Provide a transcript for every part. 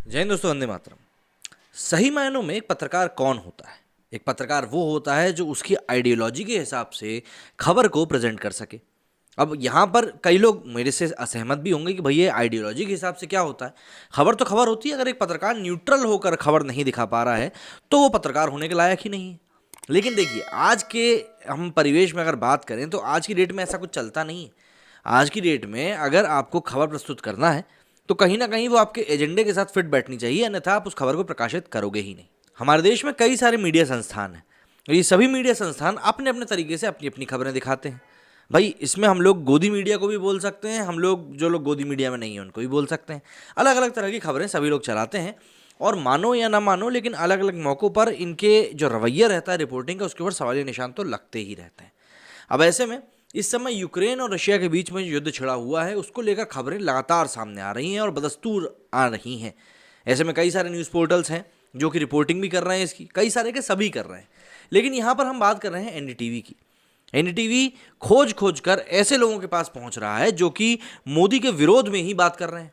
जय हिंद दोस्तों, वंदे मातरम। सही मायनों में एक पत्रकार कौन होता है? एक पत्रकार वो होता है जो उसकी आइडियोलॉजी के हिसाब से खबर को प्रेजेंट कर सके। अब यहाँ पर कई लोग मेरे से असहमत भी होंगे कि भैया आइडियोलॉजी के हिसाब से क्या होता है। खबर तो खबर होती है। अगर एक पत्रकार न्यूट्रल होकर खबर नहीं दिखा पा रहा है तो वो पत्रकार होने के लायक ही नहीं है। लेकिन देखिए, आज के हम परिवेश में अगर बात करें तो आज की डेट में ऐसा कुछ चलता नहीं है। आज की डेट में अगर आपको खबर प्रस्तुत करना है तो कहीं ना कहीं वो आपके एजेंडे के साथ फिट बैठनी चाहिए, अन्यथा आप उस खबर को प्रकाशित करोगे ही नहीं। हमारे देश में कई सारे मीडिया संस्थान हैं और ये सभी मीडिया संस्थान अपने अपने तरीके से अपनी अपनी खबरें दिखाते हैं। भाई, इसमें हम लोग गोदी मीडिया को भी बोल सकते हैं, हम लोग जो लोग गोदी मीडिया में नहीं है उनको भी बोल सकते हैं। अलग अलग तरह की खबरें सभी लोग चलाते हैं और मानो या ना मानो, लेकिन अलग अलग मौक़ों पर इनके जो रवैया रहता है रिपोर्टिंग का, उसके ऊपर सवालिया निशान तो लगते ही रहते हैं। अब ऐसे में इस समय यूक्रेन और रशिया के बीच में जो युद्ध छिड़ा हुआ है उसको लेकर खबरें लगातार सामने आ रही हैं और बदस्तूर आ रही हैं। ऐसे में कई सारे न्यूज़ पोर्टल्स हैं जो कि रिपोर्टिंग भी कर रहे हैं इसकी, कई सारे के सभी कर रहे हैं। लेकिन यहाँ पर हम बात कर रहे हैं एनडीटीवी की। एनडीटीवी खोज खोज कर ऐसे लोगों के पास पहुंच रहा है जो कि मोदी के विरोध में ही बात कर रहे हैं।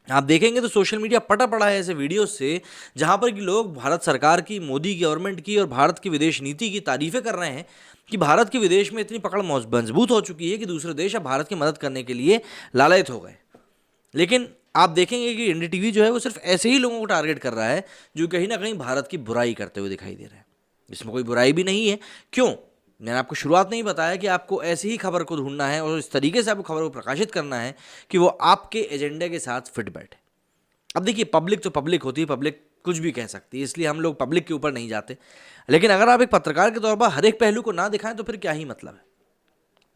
आप देखेंगे तो सोशल मीडिया पटा पड़ा है ऐसे वीडियो से जहां पर कि लोग भारत सरकार की, मोदी गवर्नमेंट की और भारत की विदेश नीति की तारीफें कर रहे हैं कि भारत की विदेश में इतनी पकड़ मजबूत हो चुकी है कि दूसरे देश अब भारत की मदद करने के लिए लालायित हो गए। लेकिन आप देखेंगे कि एनडीटीवी जो है वो सिर्फ ऐसे ही लोगों को टारगेट कर रहा है जो कहीं ना कहीं भारत की बुराई करते हुए दिखाई दे रहे हैं। इसमें कोई बुराई भी नहीं है। क्यों? मैंने आपको शुरुआत में ही बताया कि आपको ऐसी ही खबर को ढूंढना है और इस तरीके से आपको खबर को प्रकाशित करना है कि वो आपके एजेंडे के साथ फिट बैठे। अब देखिए, पब्लिक तो पब्लिक होती है, पब्लिक कुछ भी कह सकती है, इसलिए हम लोग पब्लिक के ऊपर नहीं जाते। लेकिन अगर आप एक पत्रकार के तौर पर हर एक पहलू को ना दिखाएं तो फिर क्या ही मतलब है।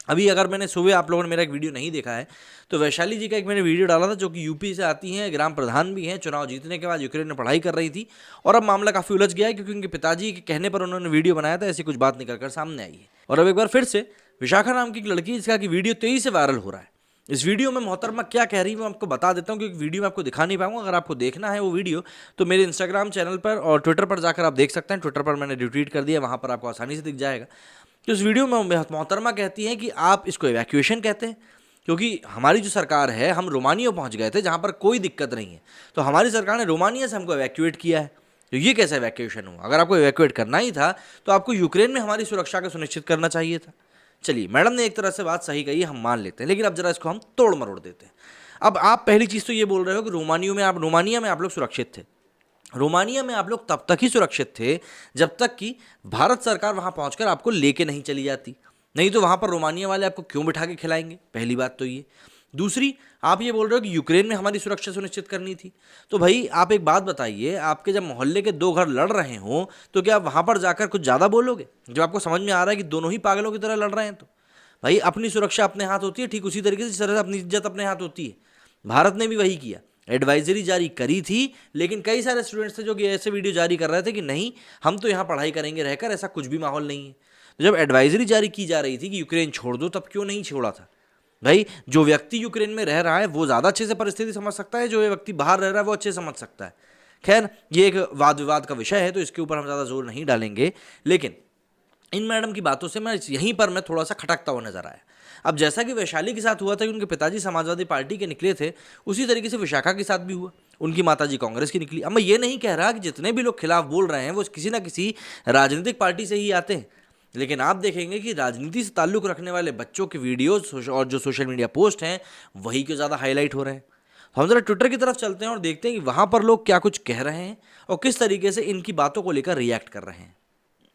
अभी अगर मैंने सुबह, आप लोगों ने मेरा एक वीडियो नहीं देखा है तो वैशाली जी का एक मैंने वीडियो डाला था जो कि यूपी से आती हैं, ग्राम प्रधान भी हैं, चुनाव जीतने के बाद यूक्रेन में पढ़ाई कर रही थी और अब मामला काफ़ी उलझ गया है क्योंकि उनके पिताजी के कहने पर उन्होंने वीडियो बनाया था। ऐसी कुछ बात निकल कर सामने आई है और अब एक बार फिर से विशाखा नाम की एक लड़की, जिसका कि वीडियो तेजी से वायरल हो रहा है। इस वीडियो में मोहतरमा क्या कह रही है मैं आपको बता देता हूँ क्योंकि वीडियो में आपको दिखा नहीं पाऊंगा। अगर आपको देखना है वो वीडियो तो मेरे इंस्टाग्राम चैनल पर और ट्विटर पर जाकर आप देख सकते हैं। ट्विटर पर मैंने रिट्वीट कर दिया, वहाँ पर आपको आसानी से दिख जाएगा। तो इस वीडियो में मोहतरमा कहती हैं कि आप इसको इवैक्यूएशन कहते हैं क्योंकि हमारी जो सरकार है, हम रोमानिया पहुंच गए थे जहां पर कोई दिक्कत नहीं है, तो हमारी सरकार ने रोमानिया से हमको इवैक्यूएट किया है। तो ये कैसा इवैक्यूएशन हुआ? अगर आपको इवैक्यूएट करना ही था तो आपको यूक्रेन में हमारी सुरक्षा को सुनिश्चित करना चाहिए था। चलिए, मैडम ने एक तरह से बात सही कही, हम मान लेते हैं, लेकिन अब जरा इसको हम तोड़ मरोड़ देते हैं। अब आप पहली चीज़ तो ये बोल रहे हो कि रोमानिया में आप लोग सुरक्षित थे। रोमानिया में आप लोग तब तक ही सुरक्षित थे जब तक कि भारत सरकार वहां पहुंचकर आपको लेके नहीं चली जाती, नहीं तो वहां पर रोमानिया वाले आपको क्यों बिठा के खिलाएंगे? पहली बात तो ये। दूसरी, आप ये बोल रहे हो कि यूक्रेन में हमारी सुरक्षा सुनिश्चित करनी थी। तो भाई आप एक बात बताइए, आपके जब मोहल्ले के दो घर लड़ रहे हों तो क्या आप वहां पर जाकर कुछ ज़्यादा बोलोगे? जब आपको समझ में आ रहा है कि दोनों ही पागलों की तरह लड़ रहे हैं तो भाई अपनी सुरक्षा अपने हाथ होती है। ठीक उसी तरीके से जिस तरह से अपनी इज्जत अपने हाथ होती है, भारत ने भी वही किया। एडवाइजरी जारी करी थी, लेकिन कई सारे स्टूडेंट्स थे जो कि ऐसे वीडियो जारी कर रहे थे कि नहीं, हम तो यहाँ पढ़ाई करेंगे रहकर, ऐसा कुछ भी माहौल नहीं है। तो जब एडवाइजरी जारी की जा रही थी कि यूक्रेन छोड़ दो, तब क्यों नहीं छोड़ा था? भाई, जो व्यक्ति यूक्रेन में रह रहा है वो ज़्यादा अच्छे से परिस्थिति समझ सकता है, जो व्यक्ति बाहर रह रहा है वो अच्छे से समझ सकता है। खैर, ये एक वाद विवाद का विषय है तो इसके ऊपर हम ज़्यादा जोर नहीं डालेंगे। लेकिन इन मैडम की बातों से यहीं पर मैं थोड़ा सा खटकता हुआ नजर आया। अब जैसा कि वैशाली के साथ हुआ था कि उनके पिताजी समाजवादी पार्टी के निकले थे, उसी तरीके से विशाखा के साथ भी हुआ, उनकी माताजी कांग्रेस की निकली। अब मैं ये नहीं कह रहा कि जितने भी लोग खिलाफ बोल रहे हैं वो किसी ना किसी राजनीतिक पार्टी से ही आते हैं, लेकिन आप देखेंगे कि राजनीति से ताल्लुक़ रखने वाले बच्चों के वीडियोज़ और जो सोशल मीडिया पोस्ट हैं वही क्यों ज़्यादा हाईलाइट हो रहे हैं। तो हम ज़रा ट्विटर की तरफ चलते हैं और देखते हैं कि वहाँ पर लोग क्या कुछ कह रहे हैं और किस तरीके से इनकी बातों को लेकर रिएक्ट कर रहे हैं।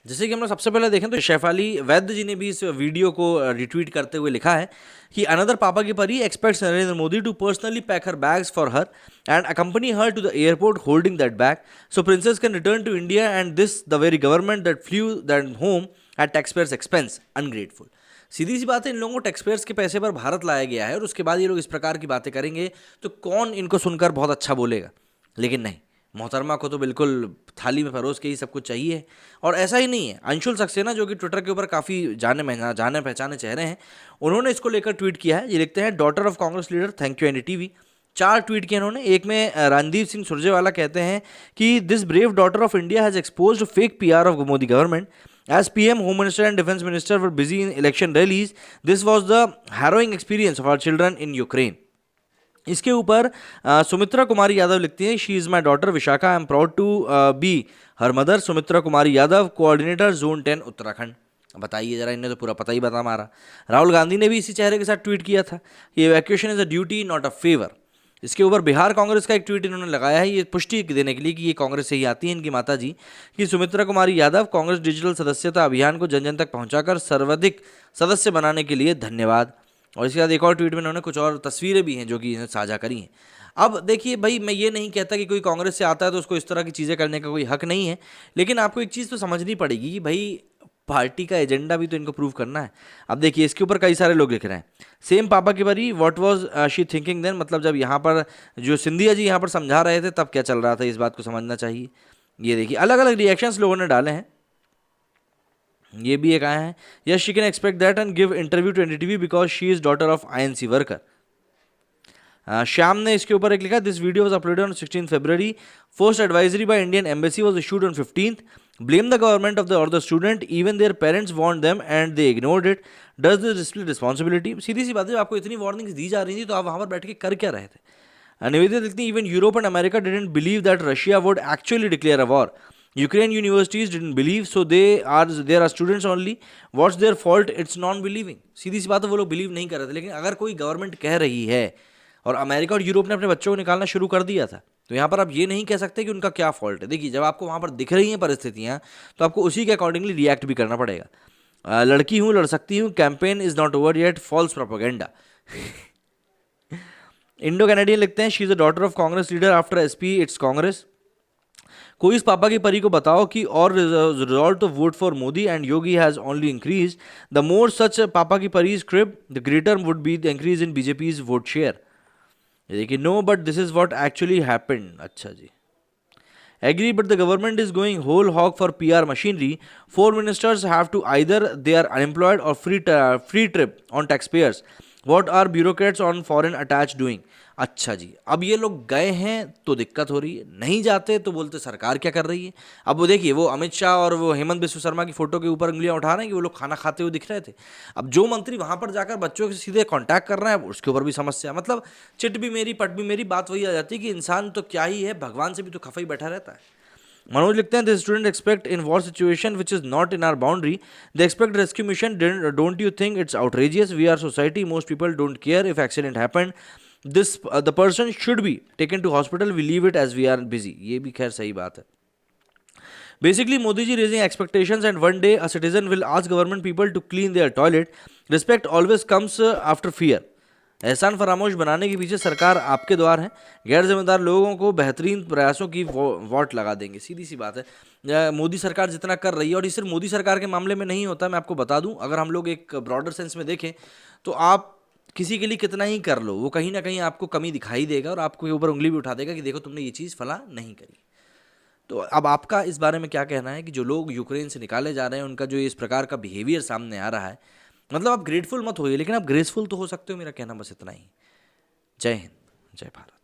जैसे कि हम लोग सबसे पहले देखें तो शेफाली वैद्य जी ने भी इस वीडियो को रिट्वीट करते हुए लिखा है कि अनदर पापा की परी expects Narendra Modi to personally pack her bags for her and accompany her to the airport holding that bag so princess can return to India and this the very government that flew that home at taxpayers expense ungrateful. सीधी सी बात है, इन लोगों को taxpayers के पैसे पर भारत लाया गया है और उसके बाद ये लोग इस प्रकार की बातें करेंगे तो कौन इनको सुनकर बहुत अच्छा बोलेगा? लेकिन नहीं, मोहतरमा को तो बिल्कुल थाली में परोस के ही सब कुछ चाहिए। और ऐसा ही नहीं है, अंशुल सक्सेना जो कि ट्विटर के ऊपर काफ़ी जाने पहचाने चेहरे हैं, उन्होंने इसको लेकर ट्वीट किया है। ये लिखते हैं, daughter of Congress leader, thank you NDTV. 4 tweet किए उन्होंने। एक में रणदीप सिंह सुरजेवाला कहते हैं कि this brave daughter of India has exposed fake PR of Modi government as PM, home minister and defence minister were busy in election rallies. This was the harrowing experience of our children in Ukraine. इसके ऊपर सुमित्रा कुमारी यादव लिखती हैं, she is my daughter Vishakha, I am proud to be her mother. Sumitra Kumari Yadav, coordinator zone 10 Uttarakhand. बताइए जरा, इन्हें तो पूरा पता ही बता मारा। राहुल गांधी ने भी इसी चेहरे के साथ ट्वीट किया था, ये evacuation is a duty not a favour. इसके ऊपर बिहार कांग्रेस का एक ट्वीट इन्होंने लगाया है, ये पुष्टि देने के लिए कि ये कांग्रेस से ही आती है इनकी माता जी, कि सुमित्रा कुमारी यादव, कांग्रेस डिजिटल सदस्यता अभियान को जन जन तक पहुंचाकर सर्वाधिक सदस्य बनाने के लिए धन्यवाद। और इसके बाद एक और ट्वीट में इन्होंने कुछ और तस्वीरें भी हैं जो कि इन्होंने साझा करी हैं। अब देखिए भाई, मैं ये नहीं कहता कि कोई कांग्रेस से आता है तो उसको इस तरह की चीज़ें करने का कोई हक नहीं है, लेकिन आपको एक चीज़ तो समझनी पड़ेगी कि भाई पार्टी का एजेंडा भी तो इनको प्रूव करना है। अब देखिए इसके ऊपर कई सारे लोग लिख रहे हैं, सेम पापा की बारी, what was she thinking then. मतलब जब यहाँ पर जो सिंधिया जी यहाँ पर समझा रहे थे तब क्या चल रहा था, इस बात को समझना चाहिए। ये देखिए अलग अलग रिएक्शंस लोगों ने डाले हैं। ये भी एक आया है, yes she can expect that and give interview to NDTV because she is daughter of INC worker. Shyam ने इसके ऊपर एक लिखा, this video was uploaded on 16 February, first advisory by Indian embassy was issued on 15th, blame the government of the or the student, even their parents warned them and they ignored it, does this display responsibility। सीधी सी बात है, आपको इतनी warnings दी जा रही थी तो आप वहां पर बैठ के कर क्या रहे थे। निवेदिता लिखती, even Europe and America didn't believe that Russia would actually declare a war, Ukraine universities didn't believe, so there are students only, what's their fault, it's non believing. सीधी सी बात है, वो लोग बिलीव नहीं कर रहे थे, लेकिन अगर कोई गवर्नमेंट कह रही है और अमेरिका और यूरोप ने अपने बच्चों को निकालना शुरू कर दिया था, तो यहाँ पर आप ये नहीं कह सकते कि उनका क्या फॉल्ट है। देखिए जब आपको वहाँ पर दिख रही हैं परिस्थितियाँ तो आपको उसी के अकॉर्डिंगली रिएक्ट भी करना पड़ेगा। लड़की हूँ, लड़ सकती हूँ, campaign is not over yet, false propaganda. Indo Canadian लिखते हैं, she is a daughter of Congress leader, after SP it's Congress. कोई इस पापा की परी को बताओ कि और resolve to vote for Modi and Yogi has only increase, the more such पापा की परीज crib the greater would be the increase in BJP's vote share. देखिए, no but this is what actually happened. अच्छा जी, agree but the government is going whole hog for PR machinery, 4 ministers have to either they are unemployed और free trip on taxpayers, what are bureaucrats on foreign attach doing. अच्छा जी, अब ये लोग गए हैं तो दिक्कत हो रही है, नहीं जाते तो बोलते सरकार क्या कर रही है। अब वो देखिए, वो अमित शाह और वो हेमंत बिस्व शर्मा की फोटो के ऊपर उंगलियां उठा रहे हैं कि वो लोग खाना खाते हुए दिख रहे थे। अब जो मंत्री वहां पर जाकर बच्चों से सीधे कांटेक्ट कर रहे हैं उसके ऊपर भी समस्या। मतलब चिट भी मेरी पट भी मेरी, बात वही आ जाती है कि इंसान तो क्या ही है, भगवान से भी तो खफा ही बैठा रहता है। मनोज लिखते हैं, the student expect in war situation which is not in our boundary, they expect rescue mission, don't you think it's outrageous, we are society, most people don't care if accident happened, this the person should be taken to hospital, we leave it as we are busy. ये भी खैर सही बात है। Basically, Modi ji raising expectations and one day a citizen will ask government people to clean their toilet. Respect always comes after fear. एहसान फरामोश बनाने के पीछे सरकार आपके द्वार है, गैर जिम्मेदार लोगों को बेहतरीन प्रयासों की वोट लगा देंगे। सीधी सी बात है, मोदी सरकार जितना कर रही है, और ये सिर्फ मोदी सरकार के मामले में नहीं होता, मैं आपको बता दूं, अगर हम लोग एक ब्रॉडर सेंस में देखें तो आप किसी के लिए कितना ही कर लो, वो कहीं ना कहीं आपको कमी दिखाई देगा और आपको ऊपर उंगली भी उठा देगा कि देखो तुमने ये चीज़ फला नहीं करी। तो अब आपका इस बारे में क्या कहना है कि जो लोग यूक्रेन से निकाले जा रहे हैं उनका जो इस प्रकार का बिहेवियर सामने आ रहा है, मतलब आप ग्रेटफुल मत होइए लेकिन आप ग्रेसफुल तो हो सकते हो, मेरा कहना बस इतना ही। जय हिंद, जय भारत।